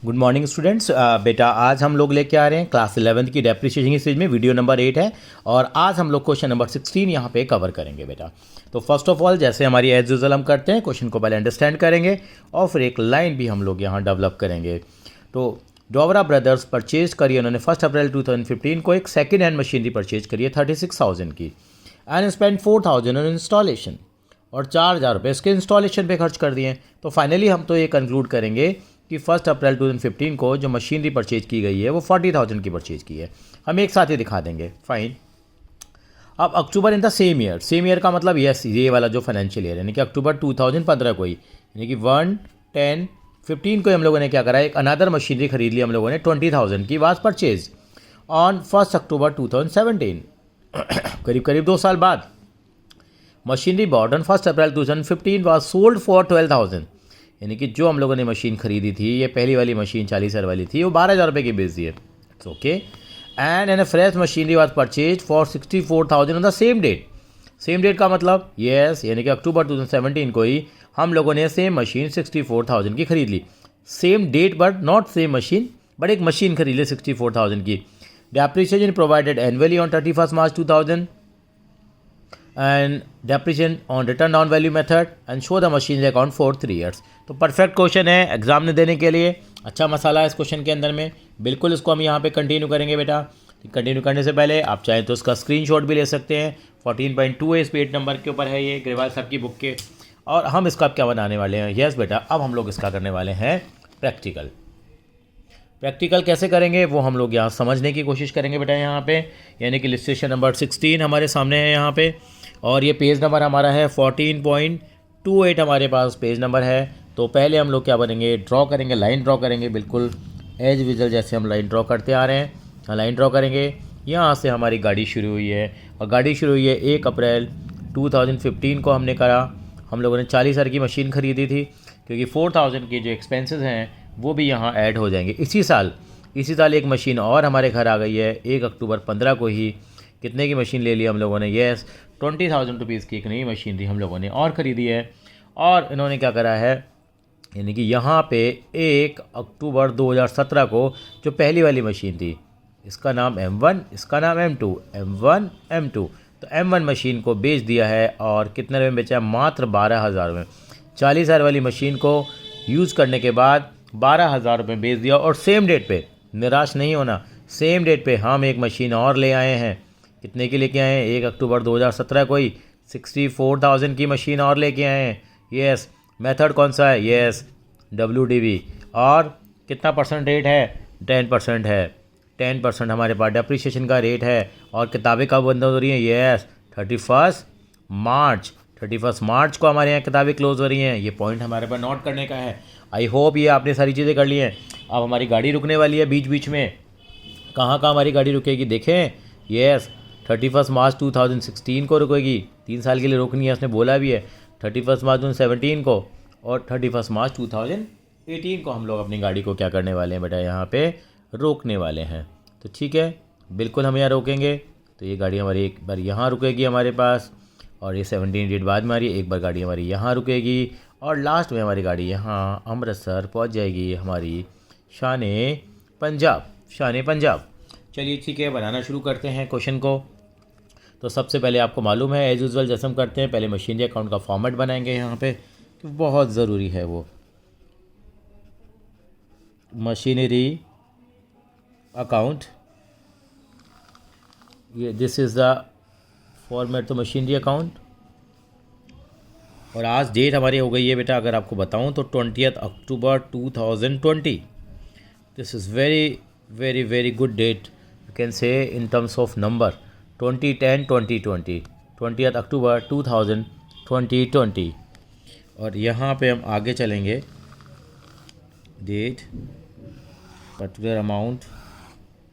Good morning students. बेटा आज हम लोग लेके आ रहे हैं क्लास 11th की डेप्रिसिएशन की स्टेज में वीडियो नंबर 8 है और आज हम लोग क्वेश्चन नंबर 16 यहाँ पे कवर करेंगे बेटा। तो फर्स्ट ऑफ ऑल जैसे हमारी एज यूजुअल हम करते हैं, क्वेश्चन को पहले अंडरस्टैंड करेंगे और फिर एक लाइन भी हम लोग यहाँ डेवलप करेंगे। तो डोवरा ब्रदर्स परचेज करी उन्होंने 1 अप्रैल 2015 को एक सेकेंड हैंड मशीनरी परचेज करी है 36,000 की एंड स्पेंड 4,000 ऑन इंस्टॉलेशन और 4,000 रुपये इसके इंस्टॉलेशन पे खर्च कर दिए। तो फाइनली हम तो ये कंक्लूड करेंगे कि 1 अप्रैल 2015 को जो मशीनरी परचेज की गई है वो 40,000 की परचेज की है। हम एक साथ ही दिखा देंगे, फाइन। अब अक्टूबर इन द सेम ईयर का मतलब यस ये वाला जो फाइनेंशियल ईयर यानी कि अक्टूबर 2015 को ही यानी कि 1/10/15 को हम लोगों ने क्या करा, एक अनदर मशीनरी खरीद ली हम लोगों ने 20,000 की वाज परचेज ऑन 1 अक्टूबर 2017 करीब करीब 2 साल बाद। Machinery bought on 1 April 2015 was sold for 12,000 यानी कि जो हम लोगों ने मशीन खरीदी थी, ये पहली वाली मशीन 40,000 वाली थी, वो 12,000 रुपये की बेच दी है। It's okay. And an fresh machinery was purchase for 64,000 on the same date. Same date का मतलब यस यानी कि अक्टूबर 2017 को ही हम लोगों ने सेम मशीन 64,000 की खरीद ली। Same date but not same machine, but एक मशीन खरीद ली 64,000 की। Depreciation provided annually on 31 March 2000 and depreciation on return down value method and show the machine account for 3 years। तो परफेक्ट क्वेश्चन है exam में देने के लिए, अच्छा मसाला है इस क्वेश्चन के अंदर में। बिल्कुल इसको हम यहाँ पे कंटिन्यू करेंगे बेटा। कंटिन्यू करने से पहले आप चाहें तो इसका स्क्रीनशॉट भी ले सकते हैं। 14.2 इस पेज नंबर के ऊपर है, ये ग्रेवाल साहब की बुक के। और हम इसका क्या बनाने वाले हैं, यस बेटा अब हम लोग इसका करने वाले हैं प्रैक्टिकल। प्रैक्टिकल कैसे करेंगे वो हम लोग यहाँ समझने की कोशिश करेंगे बेटा यहाँ पे, यानी कि लिस्टेशन नंबर 16 हमारे सामने है यहाँ पे और ये पेज नंबर हमारा है 14.28 हमारे पास पेज नंबर है। तो पहले हम लोग क्या बनेंगे, ड्रॉ करेंगे, लाइन ड्रॉ करेंगे, बिल्कुल एज विजुअल जैसे हम लाइन ड्रॉ करते आ रहे हैं। लाइन ड्रॉ करेंगे, यहाँ से हमारी गाड़ी शुरू हुई है और गाड़ी शुरू हुई है 1 अप्रैल 2015 को हमने करा। हम लोगों ने 40,000 की मशीन खरीदी थी क्योंकि 4,000 के जो एक्सपेंसेस हैं वो भी यहाँ ऐड हो जाएंगे। इसी साल एक मशीन और हमारे घर आ गई है 1 अक्टूबर 15 को ही। कितने की मशीन ले ली हम लोगों ने, यस 20,000 रुपीज़ की एक नई मशीनरी हम लोगों ने और ख़रीदी है। और इन्होंने क्या करा है, यानी कि यहाँ पे 1 अक्टूबर 2017 को जो पहली वाली मशीन थी, इसका नाम M1, इसका नाम M2, M1 M2, तो M1 मशीन को बेच दिया है और कितने रुपये में बेचा है, मात्र 12,000 में। 40,000 वाली मशीन को यूज़ करने के बाद 12,000 रुपये बेच दिया। और सेम डेट पे, निराश नहीं होना, सेम डेट पे हम एक मशीन और ले आए हैं। कितने की लेके आए हैं, 1 अक्टूबर 2017 को ही 64,000 की मशीन और लेके आए हैं। यस मेथड कौन सा है, यस WDV। और कितना परसेंट रेट है, 10% है। 10% हमारे पास डेप्रिसिएशन का रेट है। और किताबें कब बंद हो रही हैं, यस 31 मार्च को हमारे यहाँ किताबें क्लोज हो रही हैं। ये पॉइंट हमारे पास नोट करने का है। आई होप ये आपने सारी चीज़ें कर ली हैं। अब हमारी गाड़ी रुकने वाली है बीच बीच में। कहाँ हमारी गाड़ी रुकेगी देखें, यस 31 मार्च 2016 को रुकेगी, 3 साल के लिए रोकनी है, उसने बोला भी है। 31 मार्च 2017 को और 31 मार्च 2018 को हम लोग अपनी गाड़ी को क्या करने वाले हैं बेटा, यहाँ पे रोकने वाले हैं। तो ठीक है, बिल्कुल हम यहाँ रोकेंगे। तो ये गाड़ी हमारी एक बार यहाँ रुकेगी हमारे पास और ये 17 डेट बाद में आ रही है। एक बार गाड़ी हमारी यहाँ रुकेगी और लास्ट में हमारी गाड़ी यहाँ अमृतसर पहुँच जाएगी, हमारी शान पंजाब। चलिए ठीक है, बनाना शुरू करते हैं क्वेश्चन को। तो सबसे पहले आपको मालूम है एज यूजुअल जैसे हम करते हैं, पहले मशीनरी अकाउंट का फॉर्मेट बनाएंगे यहाँ पे, तो बहुत ज़रूरी है वो। मशीनरी अकाउंट, ये दिस इज़ द फॉर्मेट, तो मशीनरी अकाउंट। और आज डेट हमारी हो गई है बेटा, अगर आपको बताऊँ तो 20 अक्टूबर 2020। This is very very very good date, you can say in terms of number 2010-2020, 20 अक्टूबर 2020। और यहाँ पे हम आगे चलेंगे, डेट पर्टिकुलर अमाउंट,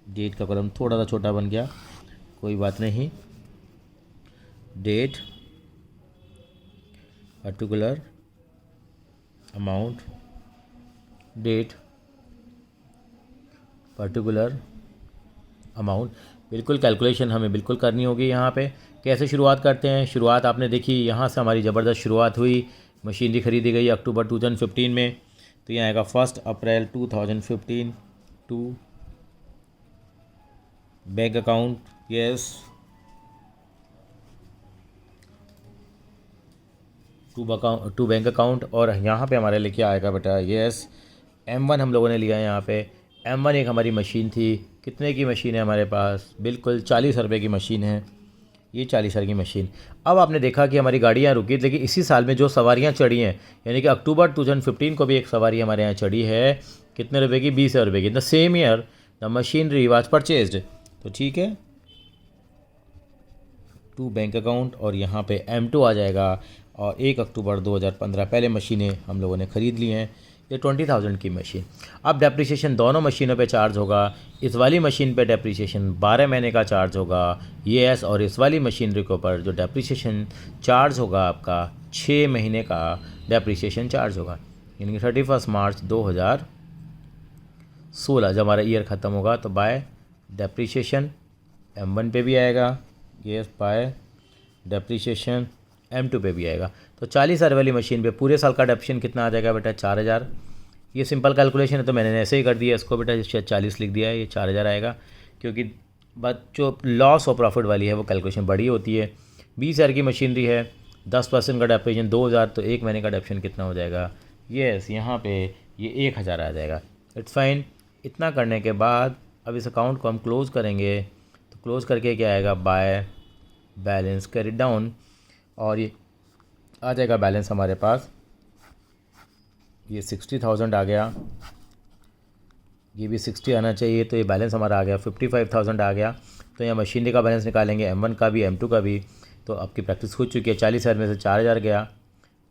डेट का कॉलम थोड़ा सा छोटा बन गया, कोई बात नहीं। Date particular amount, date particular amount, बिल्कुल कैलकुलेशन हमें बिल्कुल करनी होगी। यहाँ पे कैसे शुरुआत करते हैं, शुरुआत आपने देखी यहाँ से हमारी ज़बरदस्त शुरुआत हुई। मशीनरी खरीदी गई अक्टूबर 2015 में। तो यहाँ आएगा 1 April 2015 to bank account, yes, to bank account. और यहाँ पे हमारे लिए क्या आएगा बेटा, यस, M1 हम लोगों ने लिया है यहाँ पे। M1 एक हमारी मशीन थी, कितने की मशीन है हमारे पास, बिल्कुल 40 रुपये की मशीन है, ये 40 हज़ार की मशीन। अब आपने देखा कि हमारी गाड़ियाँ रुकी, लेकिन इसी साल में जो सवारियाँ चढ़ी हैं, यानी कि अक्टूबर 2015 को भी एक सवारी हमारे यहाँ चढ़ी है, कितने रुपए की, 20 रुपये की। The same year the machinery was purchased, तो ठीक है, टू बैंक अकाउंट, और यहाँ पे M2 आ जाएगा। और 1 अक्टूबर 2015 पहले मशीनें हम लोगों ने ख़रीद ली हैं, ये 20,000 की मशीन। अब डेप्रिसिएशन दोनों मशीनों पे चार्ज होगा। इस वाली मशीन पे डेप्रिसिएशन 12 महीने का चार्ज होगा, यस, और इस वाली मशीनरी के ऊपर जो डेप्रिसिएशन चार्ज होगा आपका 6 महीने का डेप्रिसिएशन चार्ज होगा, यानी कि 31 मार्च 2016 जब हमारा ईयर ख़त्म होगा, तो बाय डेप्रिसिएशन M1 पे भी आएगा, यस, बाय डेप्रिसिएशन M2 पे भी आएगा। तो 40 हज़ार वाली मशीन पे पूरे साल का डेप्रिसिएशन कितना आ जाएगा बेटा, 4,000। ये सिंपल कैलकुलेशन है, तो मैंने ऐसे ही कर दिया इसको बेटा, 40 लिख दिया है, ये 4,000 आएगा, क्योंकि बात जो लॉस और प्रॉफिट वाली है वो कैलकुलेशन बड़ी होती है। 20 हज़ार की मशीनरी है, 10% का डेप्रिसिएशन 2,000, तो 1 महीने का डेप्रिसिएशन कितना हो जाएगा, यस, यहाँ पे ये 1,000 आ जाएगा। It's fine. इतना करने के बाद अब इस अकाउंट को हम क्लोज़ करेंगे, तो क्लोज़ करके क्या आएगा, बाय बैलेंस कैरी डाउन, और ये आ जाएगा बैलेंस हमारे पास, ये 60,000 आ गया, ये भी 60 आना चाहिए, तो ये बैलेंस हमारा आ गया 55,000 आ गया। तो यहाँ मशीनरी का बैलेंस निकालेंगे, M1 का भी M2 का भी। तो आपकी प्रैक्टिस हो चुकी है, 40 हज़ार में से 4,000 गया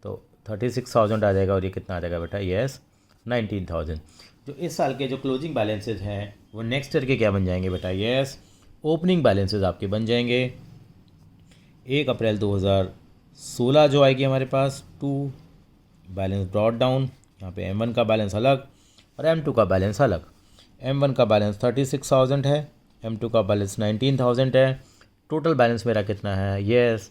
तो 36,000 आ जाएगा, और ये कितना आ जाएगा बेटा, यस, 19,000। जो इस साल के जो क्लोजिंग बैलेंसेज हैं वो नेक्स्ट ईयर के क्या बन जाएंगे बेटा, यस, ओपनिंग बैलेंसेज आपके बन जाएंगे। 1 अप्रैल 2016 जो आएगी हमारे पास, टू बैलेंस ब्रॉट डाउन, यहाँ पे M1 का बैलेंस अलग और M2 का बैलेंस अलग। M1 का बैलेंस 36,000 है, M2 का बैलेंस 19,000 है। टोटल बैलेंस मेरा कितना है, यस,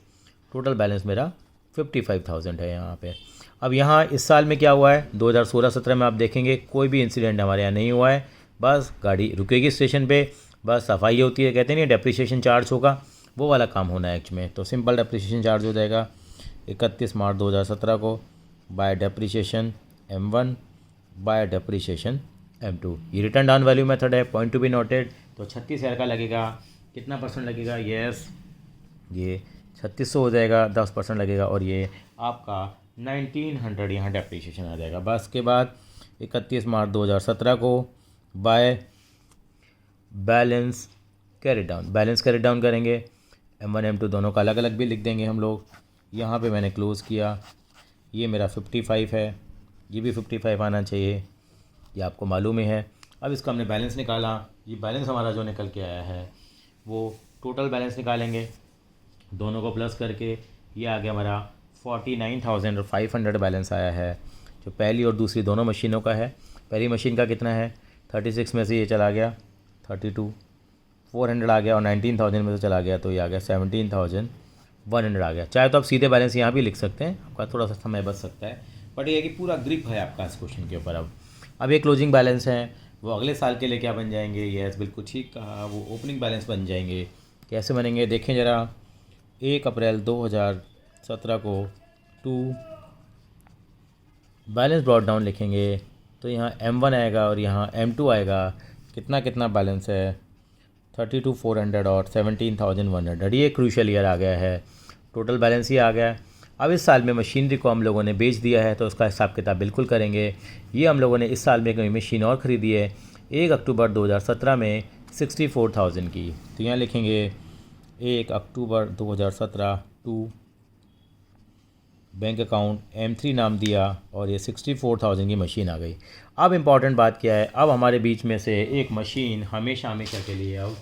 टोटल बैलेंस मेरा 55,000 है यहाँ पे। अब यहाँ इस साल में क्या हुआ है, 2016-17 में आप देखेंगे कोई भी इंसिडेंट हमारे यहाँ नहीं हुआ है, बस गाड़ी रुकेगी स्टेशन पे, बस सफाई होती है, कहते नहीं डेप्रिसिएशन चार्ज होगा, वो वाला काम होना है एक्चुअली में। तो सिंपल डेप्रिसिएशन चार्ज हो जाएगा 31 मार्च 2017 को, bye depreciation M1 bye depreciation M2। ये रिटर्न डाउन वैल्यू मेथड है, पॉइंट टू बी नोटेड। तो 36,000 का लगेगा, कितना परसेंट लगेगा, यस, ये 3600 हो जाएगा, 10% लगेगा, और ये आपका 1900 यहाँ डेप्रिसिएशन आ जाएगा। बस के बाद 31 मार्च 2017 को by balance carry down, balance carry down करेंगे, M1 M2 दोनों का अलग अलग भी लिख देंगे हम लोग। यहाँ पे मैंने क्लोज़ किया, ये मेरा 55 है, ये भी 55 आना चाहिए, ये आपको मालूम ही है। अब इसका हमने बैलेंस निकाला, ये बैलेंस हमारा जो निकल के आया है वो टोटल बैलेंस निकालेंगे, दोनों को प्लस करके ये आ गया हमारा 49,500 बैलेंस आया है, जो पहली और दूसरी दोनों मशीनों का है। पहली मशीन का कितना है, 36 में से ये चला गया 32,400 आ गया, और 19,000 में से चला गया तो ये आ गया 17,100 आ गया। चाहे तो आप सीधे बैलेंस यहाँ भी लिख सकते हैं, आपका थोड़ा सा समय बच सकता है, बट ये है कि पूरा ग्रिप है आपका इस क्वेश्चन के ऊपर। अब ये क्लोजिंग बैलेंस हैं, वो अगले साल के लिए क्या बन जाएंगे, यस, बिल्कुल ठीक कहा, वो ओपनिंग बैलेंस बन जाएंगे। कैसे बनेंगे देखें ज़रा, 1 अप्रैल 2017 को टू बैलेंस ब्रॉट डाउन लिखेंगे, तो यहाँ M1 आएगा और यहाँ M2 आएगा, कितना कितना बैलेंस है, 32,400 और 17,100। ये क्रूशल ईयर आ गया है, टोटल बैलेंस ही आ गया है। अब इस साल में मशीनरी को हम लोगों ने बेच दिया है, तो उसका हिसाब किताब बिल्कुल करेंगे। ये हम लोगों ने इस साल में कोई मशीन और ख़रीदी है 1 अक्टूबर 2017 में 64,000 की, तो यहाँ लिखेंगे 1 अक्टूबर 2017 टू बैंक अकाउंट M3 नाम दिया, और ये 64,000 की मशीन आ गई। अब इम्पॉर्टेंट बात क्या है, अब हमारे बीच में से एक मशीन हमेशा हमेशा के लिए अब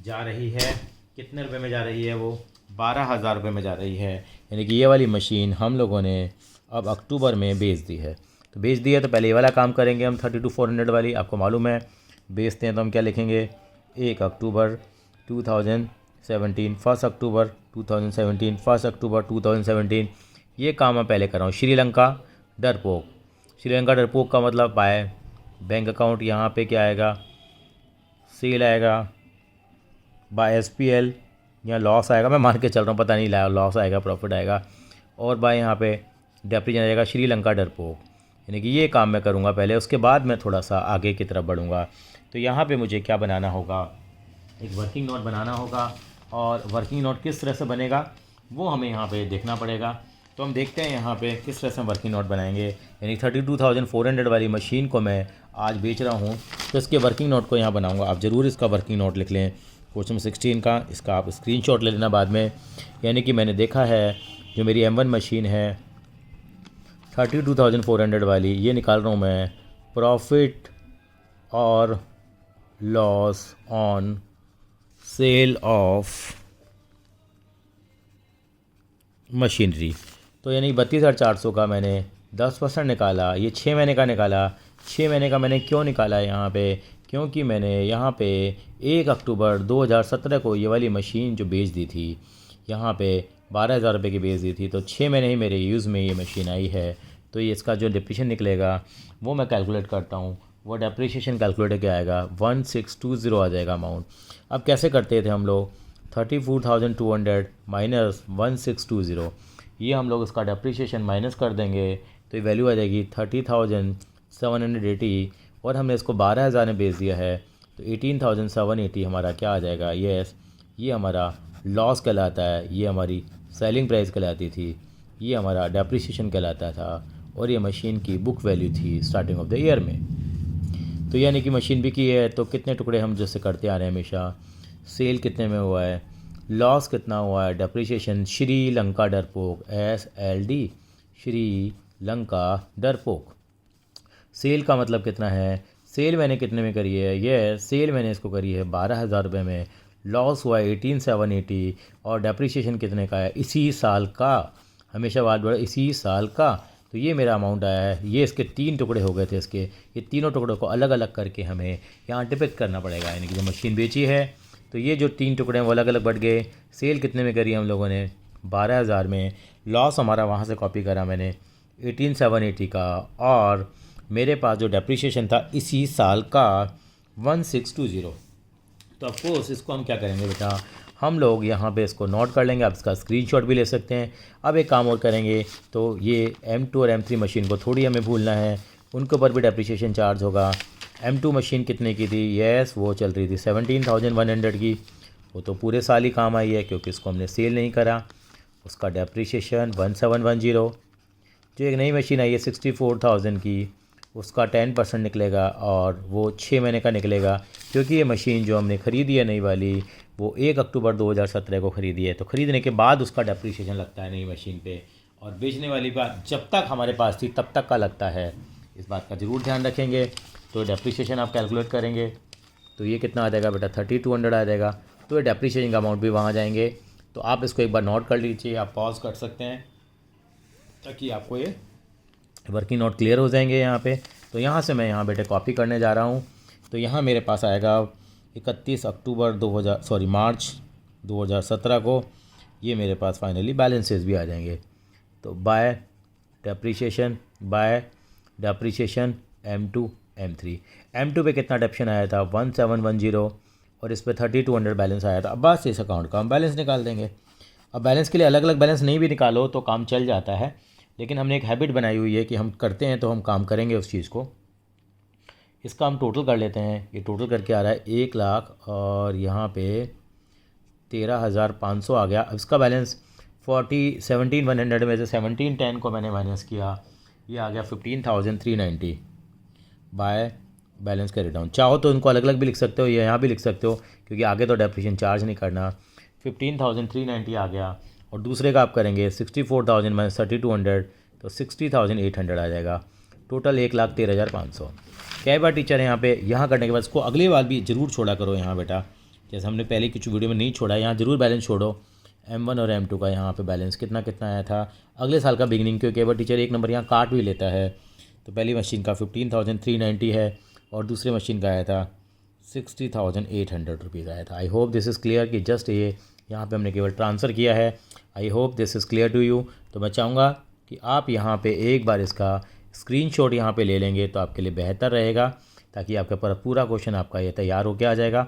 जा रही है, कितने रुपए में जा रही है, वो 12,000 रुपये में जा रही है, यानी कि ये वाली मशीन हम लोगों ने अब अक्टूबर में बेच दी है। तो बेच दी है तो पहले ये वाला काम करेंगे हम, 32,400 वाली, आपको मालूम है बेचते हैं तो हम क्या लिखेंगे, 1 अक्टूबर 2017, 1 अक्टूबर 2017, 1 अक्टूबर 2017। ये काम मैं पहले कर रहा हूँ। श्रीलंका डरपोक, श्रीलंका डरपोक का मतलब बाय। बैंक अकाउंट यहाँ पे क्या आएगा, सेल आएगा। बाय SPL यहाँ लॉस आएगा, मैं मान के चल रहा हूँ, पता नहीं लॉस आएगा प्रॉफिट आएगा। और बाय यहाँ पे डेप्रीशिएशन आएगा श्रीलंका डरपोक, यानी कि ये काम मैं करूँगा पहले, उसके बाद मैं थोड़ा सा आगे की तरफ बढ़ूँगा। तो यहाँ पे मुझे क्या बनाना होगा, एक वर्किंग नोट बनाना होगा। और वर्किंग नोट किस तरह से बनेगा वो हमें यहाँ पे देखना पड़ेगा। तो हम देखते हैं यहाँ पे किस तरह से हम वर्किंग नोट बनाएंगे। यानी 32,400 वाली मशीन को मैं आज बेच रहा हूँ, तो इसके वर्किंग नोट को यहाँ बनाऊँगा। आप ज़रूर इसका वर्किंग नोट लिख लें क्वेश्चन 16 का, इसका आप स्क्रीनशॉट ले लेना बाद में। यानी कि मैंने देखा है जो मेरी M1 मशीन है 32,400 वाली, ये निकाल रहा हूँ मैं प्रॉफिट और loss on sale of machinery. तो यानी 32,400 का मैंने 10% निकाला, ये 6 महीने का निकाला। 6 महीने का मैंने क्यों निकाला यहाँ पे, क्योंकि मैंने यहाँ पे 1 अक्टूबर 2017 को ये वाली मशीन जो बेच दी थी, यहाँ पे 12,000 रुपये की बेच दी थी। तो 6 महीने ही मेरे यूज़ में ये मशीन आई है। तो ये इसका जो डिप्रीशिएशन निकलेगा वो मैं कैलकुलेट करता हूँ। वो डेप्रीशिएशन कैलकुलेटर क्या आएगा, 1620 आ जाएगा अमाउंट। अब कैसे करते थे हम लोग, 34,200 माइनस 1620, ये हम लोग इसका डेप्रीशिएशन माइनस कर देंगे तो ये वैल्यू आ जाएगी 30,780। और हमने इसको 12,000 में बेच दिया है तो 18,780 हमारा क्या आ जाएगा, ये हमारा लॉस कहलाता है, ये हमारी सेलिंग प्राइस कहलाती थी, ये हमारा डेप्रीशिएशन कहलाता था, और ये मशीन की बुक वैल्यू थी स्टार्टिंग ऑफ द ईयर में। तो यानी कि मशीन बिकी है तो कितने टुकड़े हम जैसे करते आ रहे हैं हमेशा, सेल कितने में हुआ है, लॉस कितना हुआ है, डेप्रीशिएशन श्रीलंका डरपोक SLD श्रीलंका डरपोक। सेल का मतलब कितना है, सेल मैंने कितने में करी है, ये सेल मैंने इसको करी है 12,000 रुपये में, लॉस हुआ 18,780, और डेप्रीशिएशन कितने का है, इसी साल का, हमेशा बात बढ़ा इसी साल का। तो ये मेरा अमाउंट आया है। ये इसके 3 टुकड़े हो गए थे इसके, ये तीनों टुकड़ों को अलग अलग करके हमें यहाँ डिपिक्ट करना पड़ेगा। यानी कि जो मशीन बेची है तो ये जो 3 टुकड़े हैं वो अलग अलग बढ़ गए। सेल कितने में करी हम लोगों ने, 12,000 में। लॉस हमारा वहाँ से कॉपी करा मैंने 18,780 का, और मेरे पास जो डेप्रीशिएशन था इसी साल का 1620। तो ऑफकोर्स इसको हम क्या करेंगे बेटा, हम लोग यहाँ पे इसको नोट कर लेंगे। आप इसका स्क्रीनशॉट भी ले सकते हैं। अब एक काम और करेंगे, तो ये M2 और M3 मशीन को थोड़ी हमें भूलना है, उनके ऊपर भी डेप्रीशिएशन चार्ज होगा। M2 मशीन कितने की थी, वो चल रही थी 17,100 की, वो तो पूरे साल ही काम आई है क्योंकि इसको हमने सेल नहीं करा। उसका डेप्रीशिएशन 1710। जो एक नई मशीन आई है 64,000 की, उसका 10% निकलेगा और वो 6 महीने का निकलेगा, क्योंकि ये मशीन जो हमने ख़रीदी है नई वाली वो 1 अक्टूबर 2017 को ख़रीदी है। तो ख़रीदने के बाद उसका डेप्रीशिएशन लगता है नई मशीन पे, और बेचने वाली बात जब तक हमारे पास थी तब तक का लगता है। इस बात का ज़रूर ध्यान रखेंगे। तो डेप्रीशिएशन आप कैलकुलेट करेंगे तो ये कितना आ जाएगा बेटा, 3200 आ जाएगा। तो ये डेप्रीशिएशन का अमाउंट भी वहाँ जाएंगे। तो आप इसको एक बार नोट कर लीजिए, आप पॉज कर सकते हैं ताकि आपको ये वर्किंग नोट क्लियर हो जाएंगे यहाँ पे। तो यहाँ से मैं यहाँ बेटे कॉपी करने जा रहा हूँ। तो यहाँ मेरे पास आएगा 31 मार्च 2017 को ये मेरे पास फाइनली बैलेंसेस भी आ जाएंगे। तो bye depreciation M2 M3 M2 पे कितना डेप्शन आया था 1710, और इस पे 3200 बैलेंस आया था। अब बस इस अकाउंट का हम बैलेंस निकाल देंगे। अब बैलेंस के लिए अलग अलग बैलेंस नहीं भी निकालो तो काम चल जाता है, लेकिन हमने एक हैबिट बनाई हुई है कि हम करते हैं तो हम काम करेंगे उस चीज़ को। इसका हम टोटल कर लेते हैं। ये टोटल करके आ रहा है 1 लाख, और यहाँ पे 13,500 आ गया। अब इसका बैलेंस 17,100 में से 1710 को मैंने माइनस किया, ये आ गया 15,390 बाय बैलेंस कैरी डाउन। चाहो तो इनको अलग अलग भी लिख सकते हो, ये यहाँ भी लिख सकते हो, क्योंकि आगे तो डेप्रीशिएशन चार्ज नहीं करना। 15,390 आ गया, और दूसरे का आप करेंगे 64,000 माइनस 3200 तो 60,800 आ जाएगा। टोटल 1,13,500। कई बार टीचर है यहाँ पे, यहाँ करने के बाद इसको अगली बार भी ज़रूर छोड़ा करो यहाँ बेटा, जैसे हमने पहले कुछ वीडियो में नहीं छोड़ा, यहाँ ज़रूर बैलेंस छोड़ो। M1 और M2 का यहाँ पे बैलेंस कितना कितना आया था अगले साल का बिगिनिंग, क्योंकि कई बार टीचर एक नंबर यहाँ काट भी लेता है। तो पहली मशीन का 15,390 है, और दूसरी मशीन का आया था 60,800 रुपीज़ आया था। I hope this is clear कि जस्ट ये यहाँ पे हमने केवल ट्रांसफ़र किया है। I hope this is clear to you. तो मैं चाहूँगा कि आप यहाँ पे एक बार इसका स्क्रीनशॉट यहाँ पे ले लेंगे तो आपके लिए बेहतर रहेगा, ताकि आपका पूरा क्वेश्चन आपका ये तैयार होकर आ जाएगा।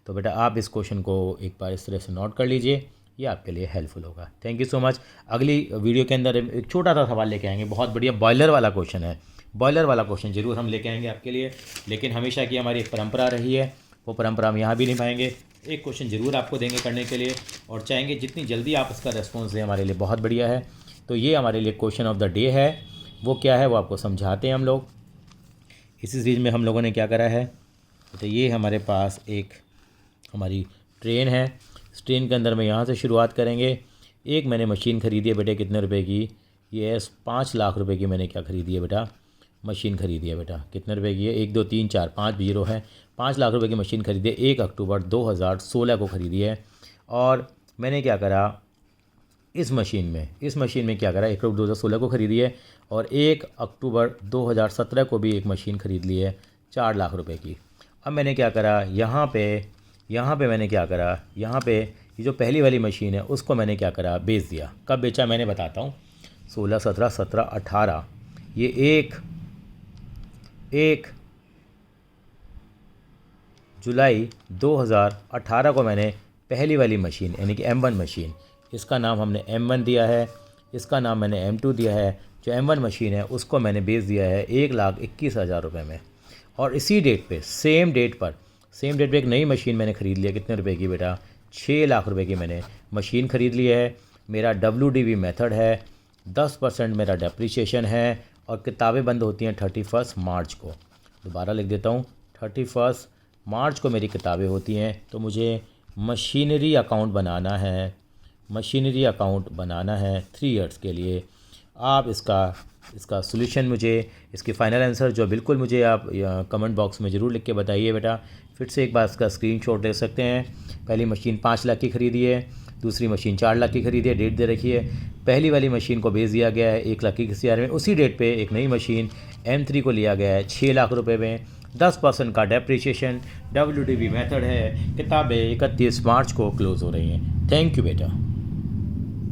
तो बेटा आप इस क्वेश्चन को एक बार इस तरह से नोट कर लीजिए, ये आपके लिए हेल्पफुल होगा। Thank you so much. अगली वीडियो के अंदर एक छोटा सा सवाल लेके आएंगे, बहुत बढ़िया बॉयलर वाला क्वेश्चन है। बॉयलर वाला क्वेश्चन जरूर हम लेके आएंगे आपके लिए, लेकिन हमेशा की हमारी एक परंपरा रही है, वो परंपरा हम यहाँ भी निभाएंगे। एक क्वेश्चन ज़रूर आपको देंगे करने के लिए, और चाहेंगे जितनी जल्दी आप इसका रेस्पॉन्स दें हमारे लिए बहुत बढ़िया है। तो ये हमारे लिए क्वेश्चन ऑफ द डे है। वो क्या है वो आपको समझाते हैं हम लोग। इसी सीरीज में हम लोगों ने क्या करा है, तो ये हमारे पास एक हमारी ट्रेन है। इस ट्रेन के अंदर में यहाँ से शुरुआत करेंगे। एक मैंने मशीन ख़रीदी है बेटे, कितने रुपए की? ये 5 लाख रुपए की मैंने क्या ख़रीदी है बेटा? मशीन ख़रीदी है बेटा। कितने रुपए की है? 1 2 3 4 5 जीरो है। 5 लाख रुपए की मशीन ख़रीदी है, 1 अक्टूबर 2016 को ख़रीदी है। और मैंने क्या करा इस मशीन में क्या करा, 1 अक्टूबर 2016 को ख़रीदी है, और 1 अक्टूबर 2017 को भी एक मशीन ख़रीद ली है 4 लाख रुपए की। अब मैंने क्या करा, यहाँ पे मैंने क्या करा, यहाँ पे ये जो पहली वाली मशीन है उसको मैंने क्या करा, बेच दिया। कब बेचा मैंने बताता हूँ। 16 17 17 18 ये एक जुलाई 2018 को मैंने पहली वाली मशीन यानी कि M1 मशीन, इसका नाम हमने M1 दिया है, इसका नाम मैंने M2 दिया है। जो M1 मशीन है उसको मैंने बेच दिया है 1,21,000 रुपये में। और इसी डेट पे सेम डेट पे एक नई मशीन मैंने ख़रीद लिया। कितने रुपए की बेटा? 6 लाख रुपए की मैंने मशीन ख़रीद ली है। मेरा WDV मेथड है, 10% मेरा डेप्रिसिएशन है, और किताबें बंद होती हैं 31 मार्च को। दोबारा लिख देता हूँ, 31 मार्च को मेरी किताबें होती हैं। तो मुझे मशीनरी अकाउंट बनाना है 3 ईयर्स के लिए। आप इसका सॉल्यूशन मुझे, इसकी फ़ाइनल आंसर जो बिल्कुल मुझे आप कमेंट बॉक्स में ज़रूर लिख के बताइए बेटा। फिर से एक बार इसका स्क्रीनशॉट ले सकते हैं। पहली मशीन 5 लाख की ख़रीदी है, दूसरी मशीन 4 लाख की ख़रीदी है, डेट दे रखी है। पहली वाली मशीन को बेच दिया गया है 1,21,000 में। उसी डेट पे एक नई मशीन M3 को लिया गया है 6 लाख रुपए में, 10% का डेप्रिसिएशन, WDV मेथड है। किताबें 31 मार्च को क्लोज़ हो रही हैं। थैंक यू बेटा।